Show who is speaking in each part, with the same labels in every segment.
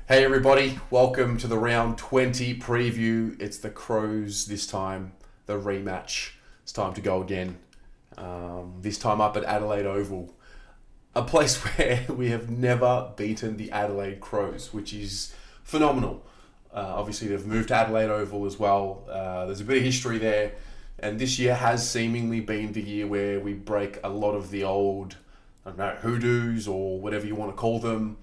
Speaker 1: Hey everybody, welcome to the round 20 preview. It's the Crows this time, the rematch. It's time to go again. This time up at Adelaide Oval, a place where we have never beaten the Adelaide Crows, which is phenomenal. Obviously, they've moved to Adelaide Oval as well. There's a bit of history there, and this year has seemingly been the year where we break a lot of the old, I don't know, hoodoos or whatever you want to call them.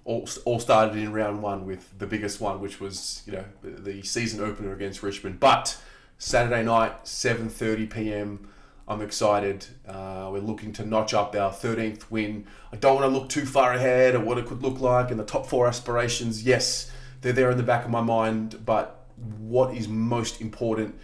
Speaker 1: All started in round one with the biggest one, which was, the season opener against Richmond. But Saturday night, 7:30 p.m, I'm excited. We're looking to notch up our 13th win. I don't want to look too far ahead at what it could look like in the top four aspirations. Yes, they're there in the back of my mind, but what is most important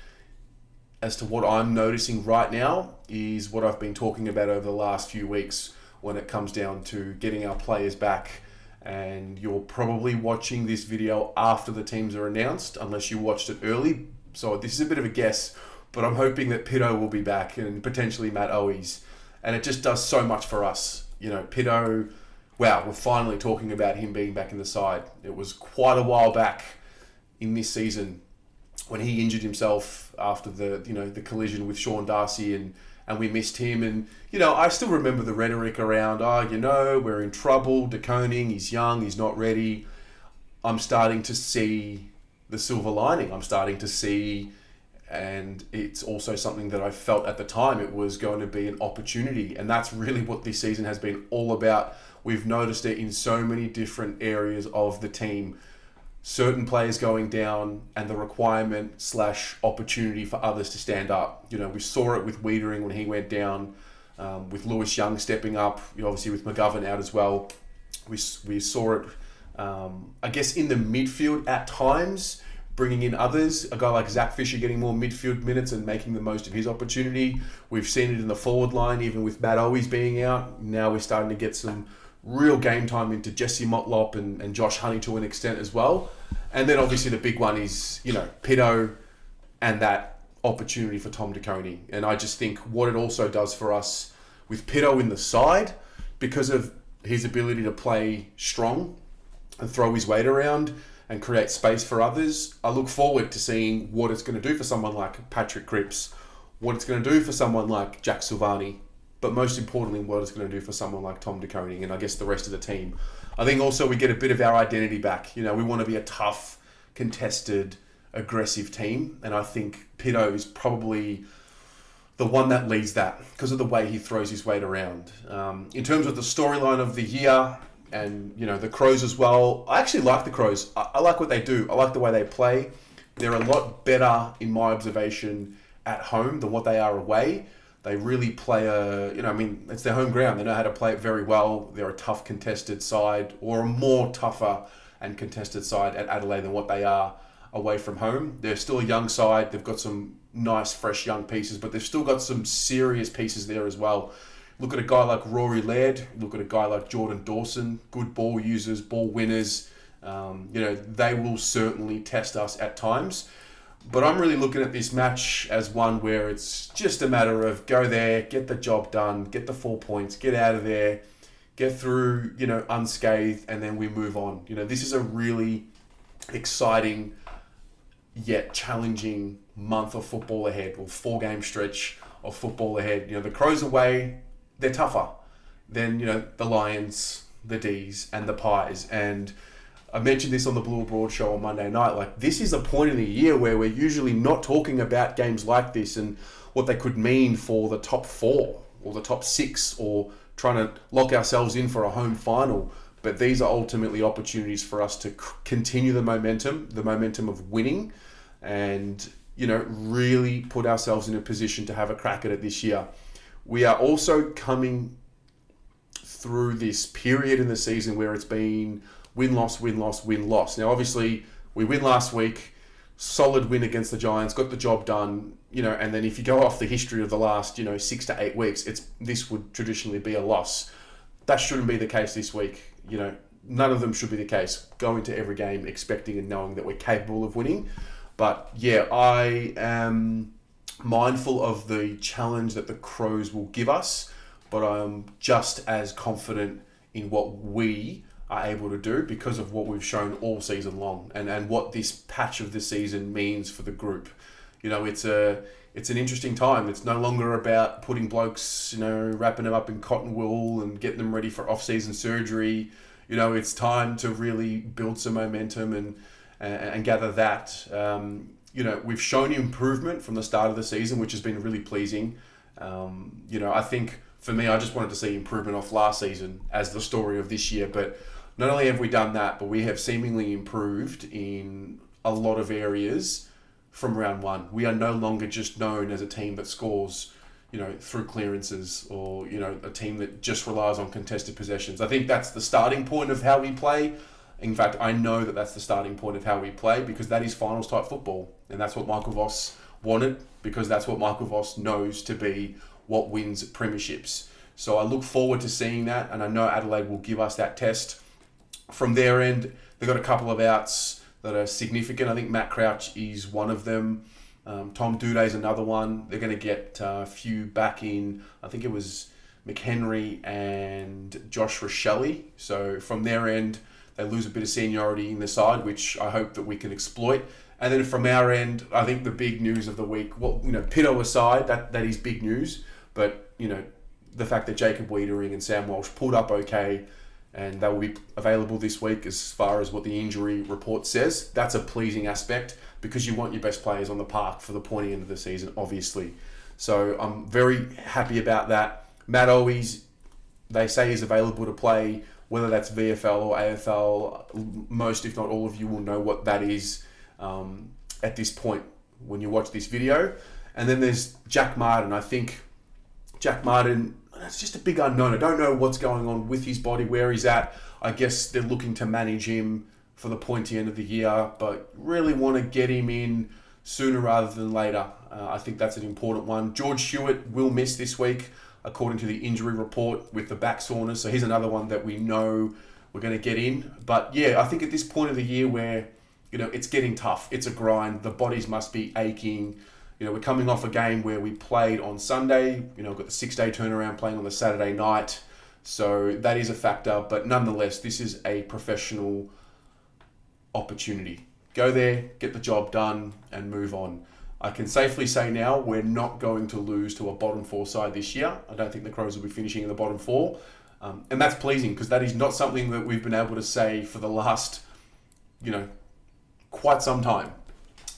Speaker 1: as to what I'm noticing right now is what I've been talking about over the last few weeks when it comes down to getting our players back. And you're probably watching this video after the teams are announced, unless you watched it early. So this is a bit of a guess, but I'm hoping that Pito will be back and potentially Matt Owies. And it just does so much for us. Pito, wow, we're finally talking about him being back in the side. It was quite a while back in this season when he injured himself after the collision with Sean Darcy and we missed him. And, I still remember the rhetoric around, we're in trouble, De Koning, he's young, he's not ready. I'm starting to see the silver lining. I'm starting to see, and it's also something that I felt at the time, it was going to be an opportunity. And that's really what this season has been all about. We've noticed it in so many different areas of the team. Certain players going down and the requirement / opportunity for others to stand up. We saw it with Wiedering when he went down, with Lewis Young stepping up, obviously with McGovern out as well. We saw it, I guess, in the midfield at times, bringing in others. A guy like Zach Fisher getting more midfield minutes and making the most of his opportunity. We've seen it in the forward line, even with Matt Owies being out. Now we're starting to get some real game time into Jesse Motlop and Josh Honey to an extent as well. And then obviously the big one is, Pito and that opportunity for Tom De Koning. And I just think what it also does for us with Pito in the side, because of his ability to play strong and throw his weight around and create space for others, I look forward to seeing what it's going to do for someone like Patrick Cripps, what it's going to do for someone like Jack Silvani, but most importantly, what it's going to do for someone like Tom De Koning and I guess the rest of the team. I think also we get a bit of our identity back. We want to be a tough, contested, aggressive team. And I think Pito is probably the one that leads that because of the way he throws his weight around. In terms of the storyline of the year and, the Crows as well, I actually like the Crows. I like what they do. I like the way they play. They're a lot better, in my observation, at home than what they are away. They really play it's their home ground. They know how to play it very well. They're a tough contested side, or a more tougher and contested side at Adelaide than what they are away from home. They're still a young side. They've got some nice, fresh young pieces, but they've still got some serious pieces there as well. Look at a guy like Rory Laird. Look at a guy like Jordan Dawson. Good ball users, ball winners. They will certainly test us at times. But I'm really looking at this match as one where it's just a matter of go there, get the job done, get the 4 points, get out of there, get through, unscathed, and then we move on. This is a really exciting yet challenging month of football ahead, or 4-game stretch of football ahead. The Crows away, they're tougher than, the Lions, the D's, and the Pies. And I mentioned this on the Blue Abroad show on Monday night. This is a point in the year where we're usually not talking about games like this and what they could mean for the top 4 or the top 6 or trying to lock ourselves in for a home final. But these are ultimately opportunities for us to continue the momentum of winning and, really put ourselves in a position to have a crack at it this year. We are also coming through this period in the season where it's been win-loss, win-loss, win-loss. Now, obviously, we win last week, solid win against the Giants, got the job done, and then if you go off the history of the last, 6 to 8 weeks, this would traditionally be a loss. That shouldn't be the case this week. None of them should be the case. Go into every game expecting and knowing that we're capable of winning. But, yeah, I am mindful of the challenge that the Crows will give us, but I'm just as confident in what we are able to do because of what we've shown all season long and what this patch of the season means for the group. It's an interesting time. It's no longer about putting blokes, wrapping them up in cotton wool and getting them ready for off-season surgery. It's time to really build some momentum and gather that. We've shown improvement from the start of the season, which has been really pleasing. I think for me, I just wanted to see improvement off last season as the story of this year. But not only have we done that, but we have seemingly improved in a lot of areas from round one. We are no longer just known as a team that scores, through clearances or, a team that just relies on contested possessions. I think that's the starting point of how we play. In fact, I know that that's the starting point of how we play because that is finals type football. And that's what Michael Voss wanted because that's what Michael Voss knows to be what wins premierships. So I look forward to seeing that, and I know Adelaide will give us that test. From their end, they've got a couple of outs that are significant. I think Matt Crouch is one of them. Tom Duday is another one. They're going to get a few back in. I think it was McHenry and Josh Rochelle. So from their end, they lose a bit of seniority in the side, which I hope that we can exploit. And then from our end, I think the big news of the week, Pitto aside, that is big news. But, the fact that Jacob Wiedering and Sam Walsh pulled up okay, and they will be available this week as far as what the injury report says. That's a pleasing aspect because you want your best players on the park for the pointy end of the season, obviously. So I'm very happy about that. Matt Owies, they say is available to play, whether that's VFL or AFL. Most, if not all of you, will know what that is at this point when you watch this video. And then there's Jack Martin. I think Jack Martin, it's just a big unknown. I don't know what's going on with his body, where he's at. I guess they're looking to manage him for the pointy end of the year, but really want to get him in sooner rather than later. I think that's an important one. George Hewitt will miss this week, according to the injury report, with the back soreness. So he's another one that we know we're going to get in. But yeah, I think at this point of the year where, it's getting tough. It's a grind. The bodies must be aching. We're coming off a game where we played on Sunday. We've got the 6-day turnaround playing on the Saturday night. So that is a factor. But nonetheless, this is a professional opportunity. Go there, get the job done, and move on. I can safely say now we're not going to lose to a bottom four side this year. I don't think the Crows will be finishing in the bottom four. And that's pleasing because that is not something that we've been able to say for the last, quite some time.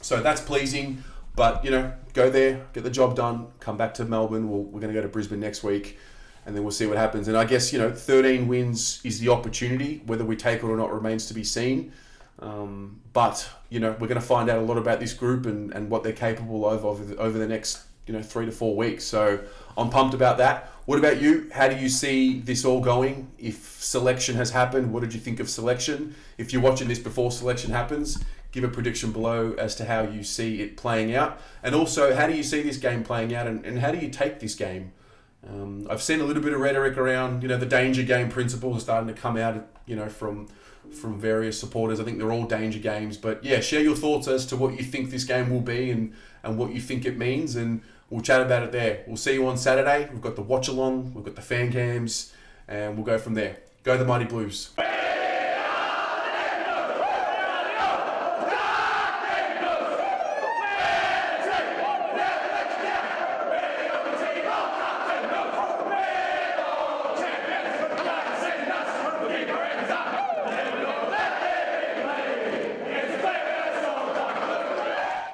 Speaker 1: So that's pleasing. But, go there, get the job done, come back to Melbourne. We're going to go to Brisbane next week, and then we'll see what happens. And I guess, 13 wins is the opportunity. Whether we take it or not remains to be seen. But, we're going to find out a lot about this group and what they're capable of over the next, 3 to 4 weeks. So I'm pumped about that. What about you? How do you see this all going? If selection has happened, what did you think of selection? If you're watching this before selection happens, give a prediction below as to how you see it playing out. And also, how do you see this game playing out and how do you take this game? I've seen a little bit of rhetoric around, the danger game principle is starting to come out, from various supporters. I think they're all danger games. But yeah, share your thoughts as to what you think this game will be and what you think it means. And we'll chat about it there. We'll see you on Saturday. We've got the watch along, we've got the fan cams, and we'll go from there. Go the Mighty Blues.